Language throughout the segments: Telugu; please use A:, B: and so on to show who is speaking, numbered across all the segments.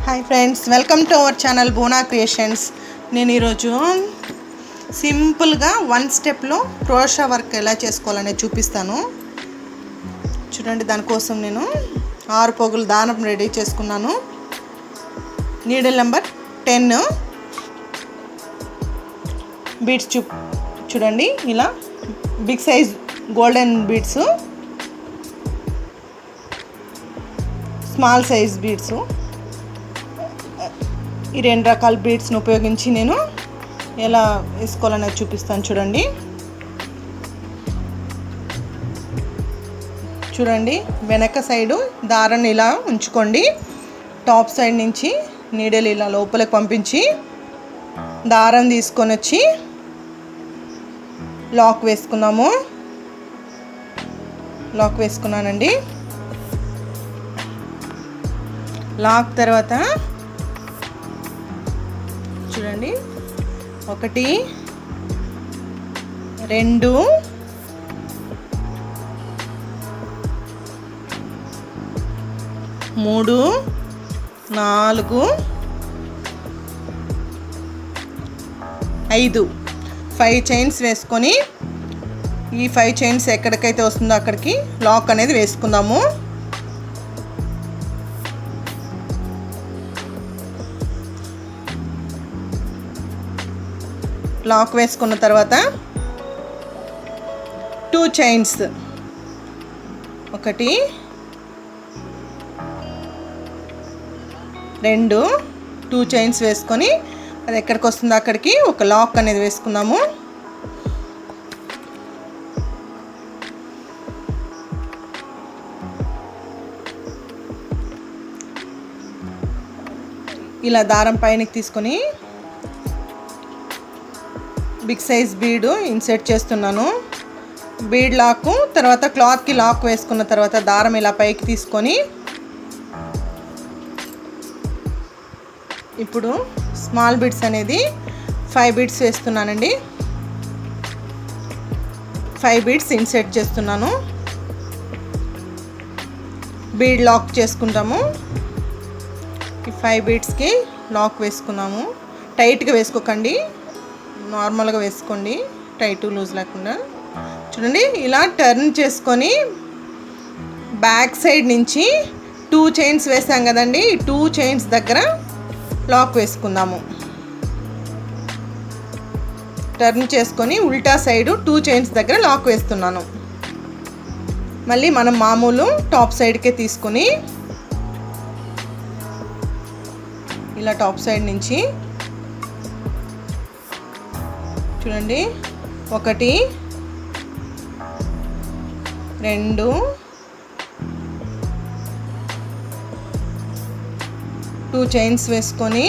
A: Hi friends, welcome to our channel Bona creations. నేను ఈరోజు సింపుల్గా 1 స్టెప్లో క్రోషా వర్క్ ఎలా చేసుకోవాలనేది చూపిస్తాను. చూడండి, దానికోసం నేను 6 పోగులు దారం రెడీ చేసుకున్నాను. నీడిల్ నెంబర్ 10 బీడ్స్ చూడండి, ఇలా big size golden beads, small size beads, ఈ 2 రకాల బీడ్స్ని ఉపయోగించి నేను ఎలా వేసుకోవాలనేది చూపిస్తాను. చూడండి, వెనక సైడు దారాన్ని ఇలా ఉంచుకోండి. టాప్ సైడ్ నుంచి నీడలు ఇలా లోపలికి పంపించి దారం తీసుకొని వచ్చి లాక్ వేసుకున్నాము. లాక్ వేసుకున్నానండి. లాక్ తర్వాత చూడండి, 1 2 3 4 5 చైన్స్ వేసుకొని ఈ 5 చైన్స్ ఎక్కడికైతే వస్తుందో అక్కడికి లాక్ అనేది వేసుకుందాము. లాక్ వేసుకున్న తర్వాత 2 చైన్స్, 1 2 చైన్స్ వేసుకొని అది ఎక్కడికి వస్తుందో అక్కడికి ఒక లాక్ అనేది వేసుకుందాము. ఇలా దారం పైనకి తీసుకొని బిగ్ సైజ్ బీడు ఇన్సర్ట్ చేస్తున్నాను. బీడ్ లాక్ తర్వాత క్లాత్కి లాక్ వేసుకున్న తర్వాత దారం ఇలా పైకి తీసుకొని ఇప్పుడు స్మాల్ బీడ్స్ అనేది 5 బీడ్స్ వేస్తున్నానండి. 5 బీడ్స్ ఇన్సర్ట్ చేస్తున్నాను. బీడ్ లాక్ చేసుకుంటాము. ఈ 5 బీడ్స్కి లాక్ వేసుకున్నాము. టైట్గా వేసుకోకండి, నార్మల్గా వేసుకోండి, టైట్ లూజ్ లేకుండా. చూడండి, ఇలా టర్న్ చేసుకొని బ్యాక్ సైడ్ నుంచి 2 చైన్స్ వేసాం కదండి, ఈ 2 చైన్స్ దగ్గర లాక్ వేసుకుందాము. టర్న్ చేసుకొని ఉల్టా సైడు 2 చైన్స్ దగ్గర లాక్ వేస్తున్నాను. మళ్ళీ మనం మామూలు టాప్ సైడ్కే తీసుకొని ఇలా టాప్ సైడ్ నుంచి చూడండి, 1 2 2 చైన్స్ వేసుకొని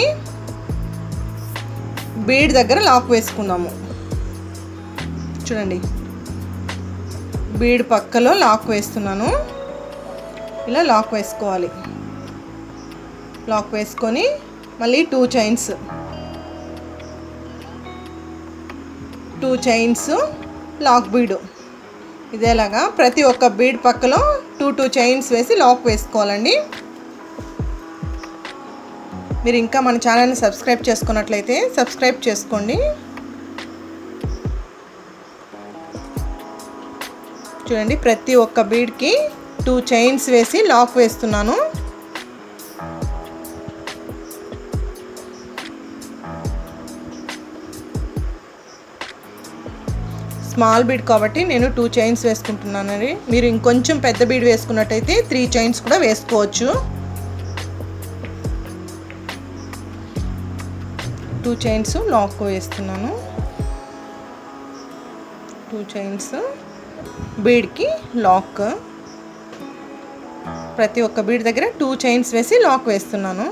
A: బీడ్ దగ్గర లాక్ వేసుకున్నాము. చూడండి, బీడ్ పక్కలో లాక్ వేస్తున్నాను. ఇలా లాక్ వేసుకోవాలి. లాక్ వేసుకొని మళ్ళీ 2 చైన్స్ లాక్ బీడు ఇదేలాగా ప్రతి ఒక్క బీడ్ పక్కలో 2 చైన్స్ వేసి లాక్ వేసుకోవాలండి. మీరు ఇంకా మన ఛానల్ని సబ్స్క్రైబ్ చేసుకున్నట్లయితే సబ్స్క్రైబ్ చేసుకోండి. చూడండి, ప్రతి ఒక్క బీడ్కి 2 చైన్స్ వేసి లాక్ వేస్తున్నాను. స్మాల్ బీడ్ కాబట్టి నేను 2 చైన్స్ వేసుకుంటున్నానండి. మీరు ఇంకొంచెం పెద్ద బీడ్ వేసుకున్నట్టయితే 3 చైన్స్ కూడా వేసుకోవచ్చు. 2 చైన్స్ లాక్ వేస్తున్నాను. 2 చైన్స్ బీడ్కి లాక్, ప్రతి ఒక్క బీడ్ దగ్గర 2 చైన్స్ వేసి లాక్ వేస్తున్నాను.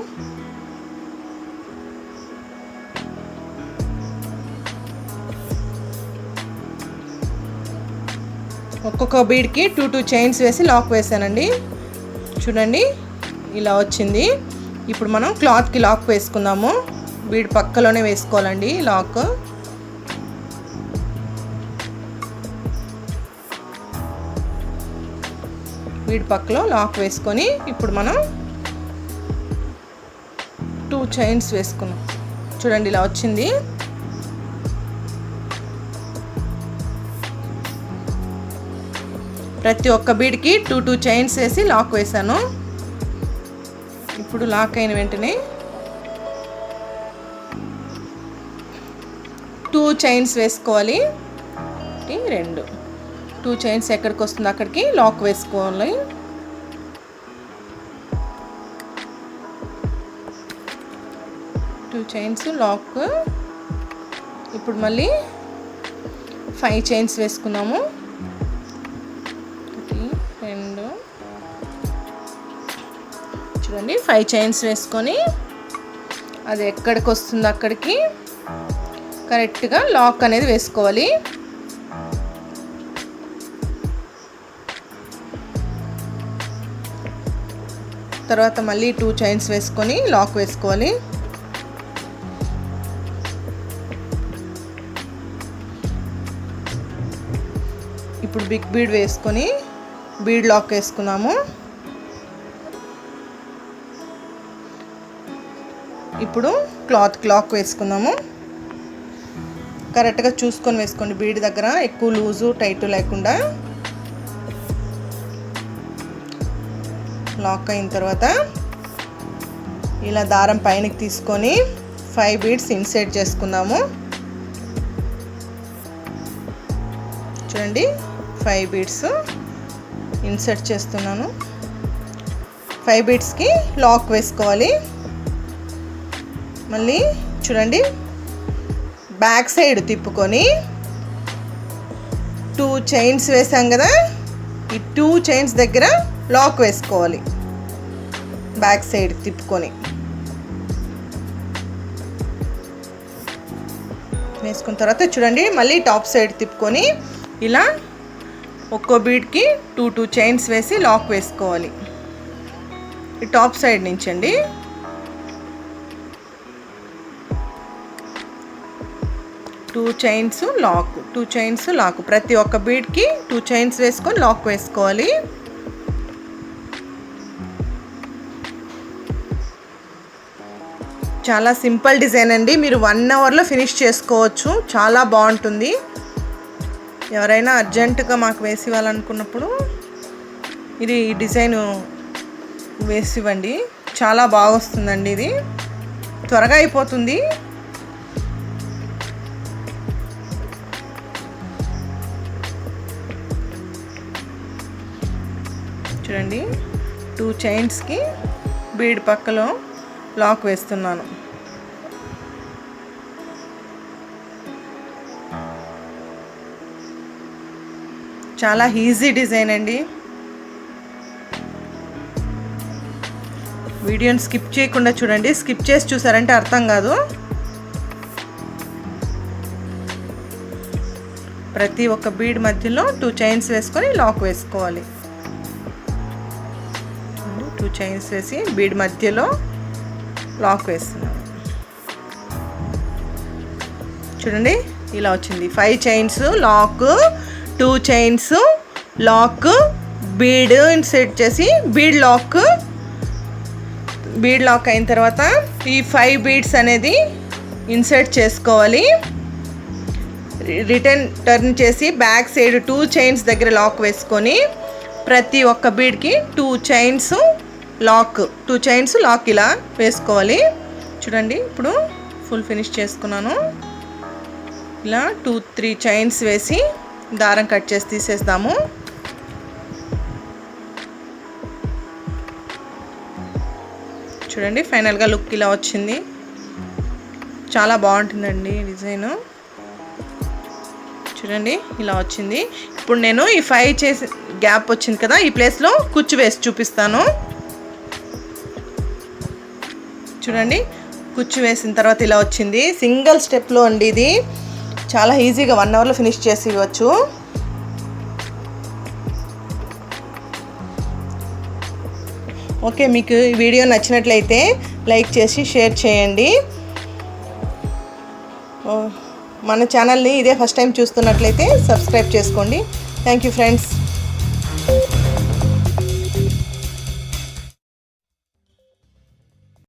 A: ఒక్కొక్క బీడ్కి 2 చైన్స్ వేసి లాక్ వేసానండి. చూడండి, ఇలా వచ్చింది. ఇప్పుడు మనం క్లాత్కి లాక్ వేసుకుందాము. బీడ్ పక్కలోనే వేసుకోవాలండి లాక్. బీడ్ పక్కలో లాక్ వేసుకొని ఇప్పుడు మనం 2 చైన్స్ వేసుకున్నాం. చూడండి ఇలా వచ్చింది. ప్రతి ఒక్క బీడ్కి 2 చైన్స్ వేసి లాక్ వేసాను. ఇప్పుడు లాక్ అయిన వెంటనే 2 చైన్స్ వేసుకోవాలి. 2 చైన్స్ ఎక్కడికి వస్తుందో అక్కడికి లాక్ వేసుకోవాలి. Chains lock. ఇప్పుడు మళ్ళీ 5 చైన్స్ వేసుకున్నాము. 1 2 చూడండి 5 చైన్స్ వేసుకొని అది ఎక్కడికి వస్తుందో అక్కడికి కరెక్ట్గా లాక్ అనేది వేసుకోవాలి. తర్వాత మళ్ళీ 2 చైన్స్ వేసుకొని లాక్ వేసుకోవాలి. ఇప్పుడు బిగ్ బీడ్ వేసుకొని బీడ్ లాక్ వేసుకున్నాము. ఇప్పుడు క్లాత్ లాక్ వేసుకుందాము. కరెక్ట్గా చూసుకొని వేసుకోండి. బీడ్ దగ్గర ఎక్కువ లూజు టైట్ లేకుండా. లాక్ అయిన తర్వాత ఇలా దారం పైనకి తీసుకొని 5 బీడ్స్ ఇన్సర్ట్ చేసుకుందాము. చూడండి 5 బీడ్స్ ఇన్సర్ట్ చేస్తున్నాను. 5 బీడ్స్కి లాక్ వేసుకోవాలి. మళ్ళీ చూడండి బ్యాక్ సైడ్ తిప్పుకొని 2 చైన్స్ వేసాం కదా, ఈ 2 చైన్స్ దగ్గర లాక్ వేసుకోవాలి. బ్యాక్ సైడ్ తిప్పుకొని వేసుకున్న తర్వాత చూడండి మళ్ళీ టాప్ సైడ్ తిప్పుకొని ఇలా ఒక్కో బీడ్కి 2 చైన్స్ వేసి లాక్ వేసుకోవాలి. ఈ టాప్ సైడ్ నుంచి అండి. టూ చైన్స్ లాక్ ప్రతి ఒక్క బీడ్కి 2 చైన్స్ వేసుకొని లాక్ వేసుకోవాలి. చాలా సింపుల్ డిజైన్ అండి. మీరు 1 అవర్లో ఫినిష్ చేసుకోవచ్చు. చాలా బాగుంటుంది. ఎవరైనా అర్జెంటుగా మాకు వేసి ఇవ్వాలనుకున్నప్పుడు ఇది ఈ డిజైన్ వేసి ఇవ్వండి. చాలా బాగా వస్తుందండి. ఇది త్వరగా అయిపోతుంది. చూడండి 2 చైన్స్కి బీడ్ పక్కలో లాక్ వేస్తున్నాను. చాలా ఈజీ డిజైన్ అండి. వీడియోని స్కిప్ చేయకుండా చూడండి. స్కిప్ చేసి చూసారంటే అర్థం కాదు. ప్రతి ఒక్క బీడ్ మధ్యలో 2 చైన్స్ వేసుకొని లాక్ వేసుకోవాలి. 2 చైన్స్ వేసి బీడ్ మధ్యలో లాక్ వేస్తున్నాను. చూడండి ఇలా వచ్చింది. 5 chains lock, 2 chains lock, bead insert చేసి బీడ్ లాక్ అయిన తర్వాత ఈ 5 బీడ్స్ అనేది ఇన్సర్ట్ చేసుకోవాలి. టర్న్ చేసి బ్యాక్ సైడ్ 2 చైన్స్ దగ్గర లాక్ వేసుకొని ప్రతి ఒక్క బీడ్కి 2 చైన్స్ లాక్ ఇలా వేసుకోవాలి. చూడండి ఇప్పుడు ఫుల్ ఫినిష్ చేసుకున్నాను. ఇలా 2-3 చైన్స్ వేసి దారం కట్ చేసి తీసేద్దాము. చూడండి ఫైనల్గా లుక్ ఇలా వచ్చింది. చాలా బాగుంటుందండి డిజైన్. చూడండి ఇలా వచ్చింది. ఇప్పుడు నేను ఈ 5 చేసి గ్యాప్ వచ్చింది కదా, ఈ ప్లేస్లో కుచ్చు వేసి చూపిస్తాను. చూడండి కుచ్చు వేసిన తర్వాత ఇలా వచ్చింది. సింగిల్ స్టెప్లో అండి ఇది. చాలా ఈజీగా 1 అవర్లో ఫినిష్ చేసి ఇవ్వచ్చు. ఓకే, మీకు ఈ వీడియో నచ్చినట్లయితే లైక్ చేసి షేర్ చేయండి. మన ఛానల్ని ఇదే ఫస్ట్ టైం చూస్తున్నట్లయితే సబ్స్క్రైబ్ చేసుకోండి. Thank you friends.